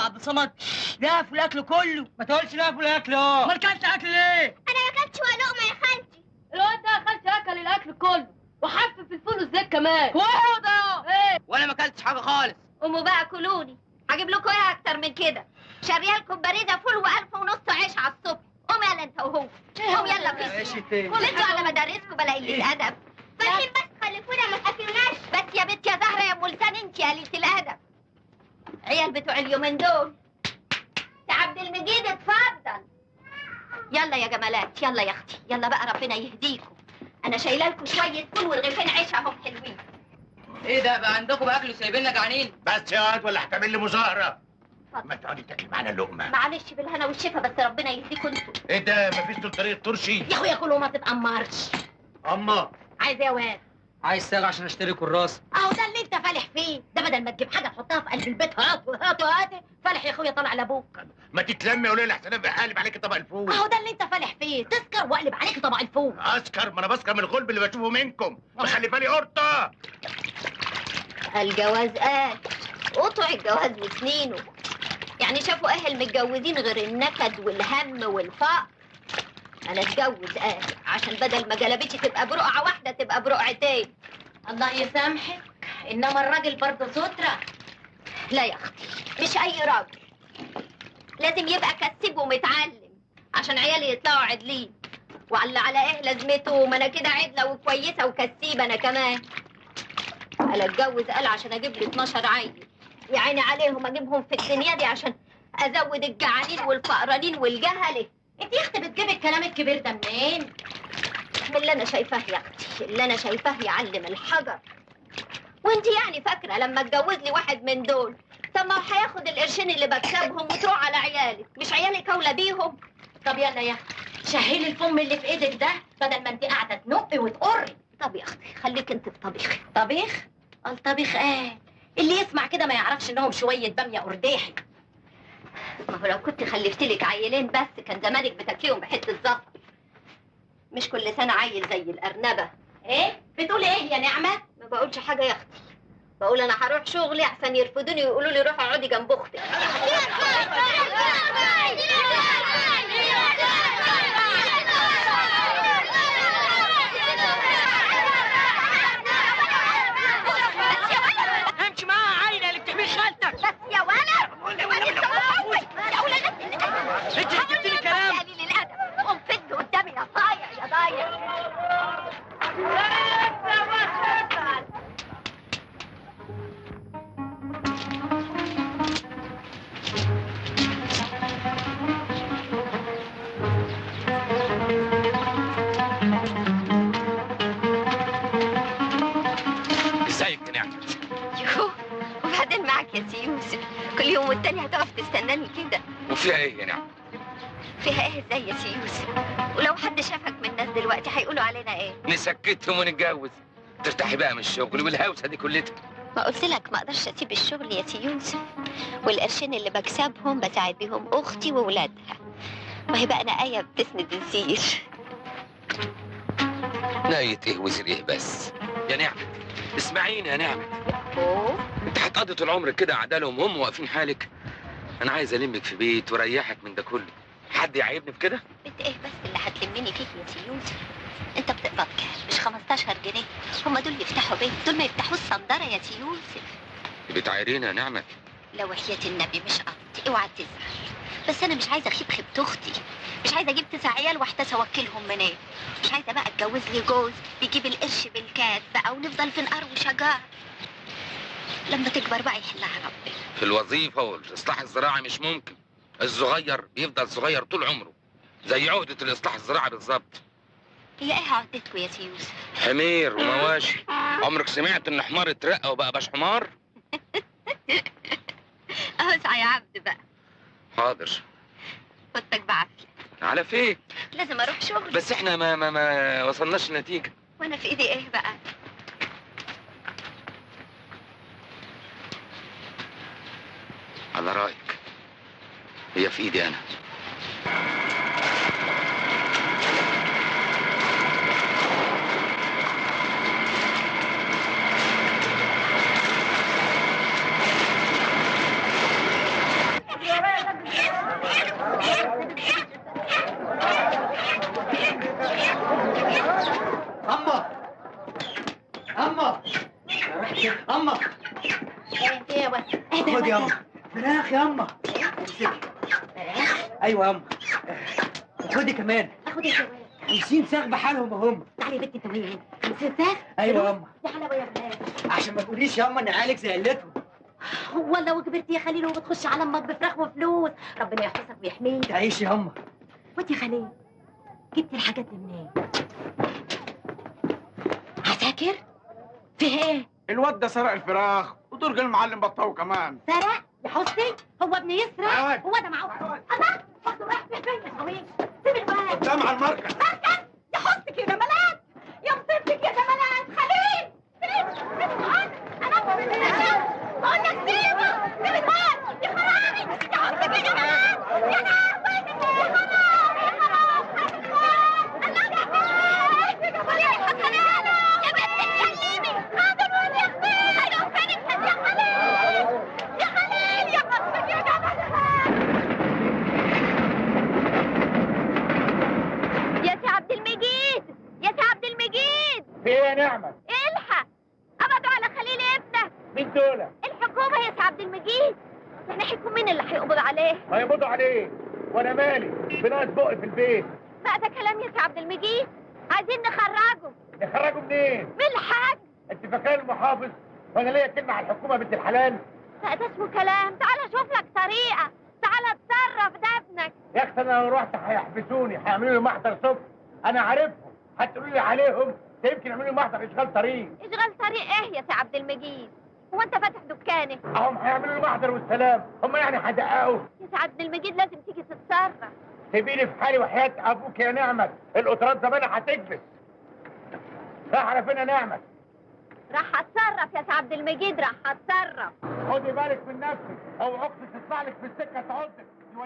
عبد الصمد لا في الاكل كله. ما تقولش لا في الاكل. امال كلت اكل ليه؟ انا ما كلتش ولا لقمه يا خالتي. الواد ده يا خالتي اكل الاكل كله وحفف الفول والزيت كمان. وده ايه؟ وانا ما كلتش حاجه خالص. قوموا بقى كلوني، هجيب لكم ايه اكتر من كده؟ شاريالكم بريده فول والف ونص عيش على الصبح. قوم يلا انت وهو، قوم يلا في كل انتوا على مدارسكم بلا قله ادب. فاكرين بس خلفونا ما تاكلوناش. بس يا بنت يا زهره يا ام لسان انت يا قليله الادب. عيال بتوع اليومين دول. يا عبد المجيد اتفضل. يلا يا جمالات، يلا يا اختي، يلا بقى ربنا يهديكم. انا شايله لكم شويه فول ورغيفين عيش اهم حلوين. ايه ده بقى عندكم باكل وسايبيننا جعانين؟ بس يا واد ولا هتعمل لي مظاهره؟ ما تقعدي تاكلي معانا اللقمه. معلش بالهنا والشفا، بس ربنا يهديكم انتوا. ايه ده مفيش طول طريق ترشي؟ يا اخويا كله ما تتأمرش. اما عايز ايه يا واد؟ عايز ساغ عشان اشتري كراس. اهو ده اللي انت فالح فيه، ده بدل ما تجيب حاجه تحطها في قلب البيت هات وهات وهات، فالح يا اخويا طالع لابوك. ما تتلمي يا وليه احسن ابقى قالب عليك طبق الفول. اهو ده اللي انت فالح فيه، تسكر واقلب عليك طبق الفول. اسكر؟ ما انا بسكر من الغلب اللي بشوفه منكم. مخلفه لي قرطه. الجواز قال قطع الجواز وسنينه. يعني شافوا اهل متجوزين غير النكد والهم والفقر. انا اتجوز اهل عشان بدل ما جلبتي تبقى برقعه واحده تبقى برقعتين. الله يسامحك، انما الراجل برضه ستره. لا يا اختي، مش اي راجل، لازم يبقى كسيب ومتعلم عشان عيالي يطلعوا عدلين. وعلى ايه لازمته؟ ما انا كده عدله وكويسه وكسيبه انا كمان. قال اتجوز قال عشان اجيب لي 12 عيل، يا عيني عليهم اجيبهم في الدنيا دي عشان ازود الجعانين والفقرانين والجهله. انت يا اختي بتجيبي الكلام الكبير ده منين؟ من اللي انا شايفاه يا اختي، اللي انا شايفاه يعلم الحجر. وانت يعني فاكره لما اتجوز لي واحد من دول، طب ما هو هياخد القرشين اللي بكسبهم وتروح على عيالك، مش عيالك اولى بيهم؟ طب يلا يا اختي شهيلي الفم اللي في ايدك ده بدل ما انت قاعده تنقي وتقري. طب يا اختي خليك انت في طبيخ. طبيخ؟ الطبيخ ايه؟ اللي يسمع كده ما يعرفش انهم شويه باميه قرداحي. ما هو لو كنت خلفت لك عيلين بس كان زمانك بتاكليهم بحته زفر، مش كل سنه عيل زي الارنبه. ايه؟ بتقولي ايه يا نعمه؟ ما بقولش حاجه يا اختي، بقول انا هروح شغلي احسن يرفضوني ويقولوا لي روحي اقعدي جنب اختك. امشي معاها عيله اللي بتحمي خالتك. بس يا ولد يا ولد يا ولد انت جبت لي كلام. قليل الادب، قوم فد قدامي يا ضايع يا ضايع. ازيك يا نعمة؟ يوه، وبعدين معاك يا سي يوسف، كل يوم والتاني هتقف تستناني كده. وفيها ايه يا نعمة؟ فيها ايه ازاي يا سي يوسف؟ ولو حد شافك من الناس دلوقتي هيقولوا علينا ايه؟ نسكتهم ونتجوز، ترتاحي بقى من الشغل والهوسه دي كلها. ما قلت لك ما اقدرش اسيب الشغل يا سي يوسف، والقرشين اللي بكسبهم بساعد بيهم اختي واولادها، وهي بقى انا ايه بتسند الزير. ناية ايه وزير ايه بس؟ يا نعمة اسمعيني يا نعمة، اوه انت هتقضي طول عمرك كده عدالهم هم واقفين حالك؟ انا عايز المك في بيت واريحك من ده كله، حد يعيبني في كده؟ انت ايه بس اللي هتلمني فيك يا سي يوسف؟ انت بتقبض كام؟ مش 15 جنيه؟ هم دول يفتحوا بيت؟ دول ما يفتحوش صندره يا سي يوسف. بتعايريني يا نعمة؟ لو وحياة النبي مش قصدي، اوعى تزعل، بس انا مش عايزه اخيب خيبه اختي، مش عايزه اجيب 9 عيال واحتاس اوكلهم منين، مش عايزه بقى اتجوز لي جوز بيجيب القرش بالكاس بقى ونفضل في نقار وشجار. لما تكبر بقى يحلها ربنا. في الوظيفة والإصلاح الزراعي مش ممكن، الصغير بيفضل صغير طول عمره، زي عقدة الإصلاح الزراعي بالظبط. هي ايه عقدتكم يا سي يوسف؟ حمير ومواشي، عمرك سمعت إن حمار اترقى وبقى باش حمار؟ اوسع يا عبد بقى. حاضر. فوتك بعافيه. على فين؟ لازم اروح شغل. بس احنا ما وصلناش لنتيجة. وانا في ايدي ايه بقى؟ على رأيك، هي في ايدي انا. اما ايه يا ولد؟ خد يا اما فراخ يا اما. ايوه يا اما. خدي كمان. اخد ايه يا ولد؟ 50 ساغ بحالهم هم. تعالي يا بنتي انت وهي هنا. 50 ساغ؟ ايوه يا اما. يا حلاوه يا ولاد. عشان ما تقوليش يا اما ان عيالك زعلتهم. هو لو كبرت يا خليل وبتخش على امك بفراخ وفلوس، ربنا يحفظك ويحميك. تعيش يا اما. وانت يا خليل جبتي الحاجات دي منين؟ عساكر؟ فيه ايه؟ الواد ده سرق الفراخ ودرج المعلم بطاوه كمان. سرق؟ يا حسني هو ابني يسرق؟ عواد. هو ده معاه الله واخده رايح فين يا شويش؟ سيب الواد. قدام على المركز. مركز؟ يا حسنك يا جمالات، يا مصيبتك يا جمالات. خليل سيب الواد. انا اقول لك سيبه، سيب الواد يا خرابي، يا حسنك يا جمالات. يا لهوي يا خرابي يا خرابي. الله يحفظك يا خليل. يا بنت اتكلمي، هذا الواد يا خليل. ايوه فين انت يا خليل؟ يا خليل يا حسنك يا جمالات. يا سي عبد المجيد، يا سي عبد المجيد، في ايه يا نعمة؟ الحق قبضوا على خليل ابنك. مين دول؟ الحكومة يا سي عبد المجيد. يعني هيكون مين اللي هيقبض عليه؟ هيقبضوا عليه وانا مالي؟ بناقص بقي في البيت. بقى ده كلام يا سي عبد المجيد. عايزين نخرجه. نخرجه منين؟ من الحاج. انت فاكر المحافظ وانا ليا كلمة على الحكومة بنت الحلال؟ بقى ده اسمه كلام. تعال اشوف لك طريقة، تعال اتصرف ده ابنك. يا اختي انا لو رحت هيحبسوني، هيعملوا لي محضر صبح. انا عارفهم، هتقولوا لي عليهم، ده يمكن يعملوا لي محضر اشغال طريق. اشغال طريق ايه يا سي عبد المجيد؟ هو انت فاتح دكانك؟ اهم هيعملوا لي محضر والسلام، هم يعني هيدققوا. يا سي عبد المجيد لازم تيجي تتصرف. سيبيني في حالي وحياة ابوك يا نعمة، القطارات زمانها هتكبس. راح على فين يا نعمة؟ راح اتصرف يا سي عبد المجيد، راح اتصرف. خدي بالك من نفسك، او عقدة تطلع لك في السكة تعضك.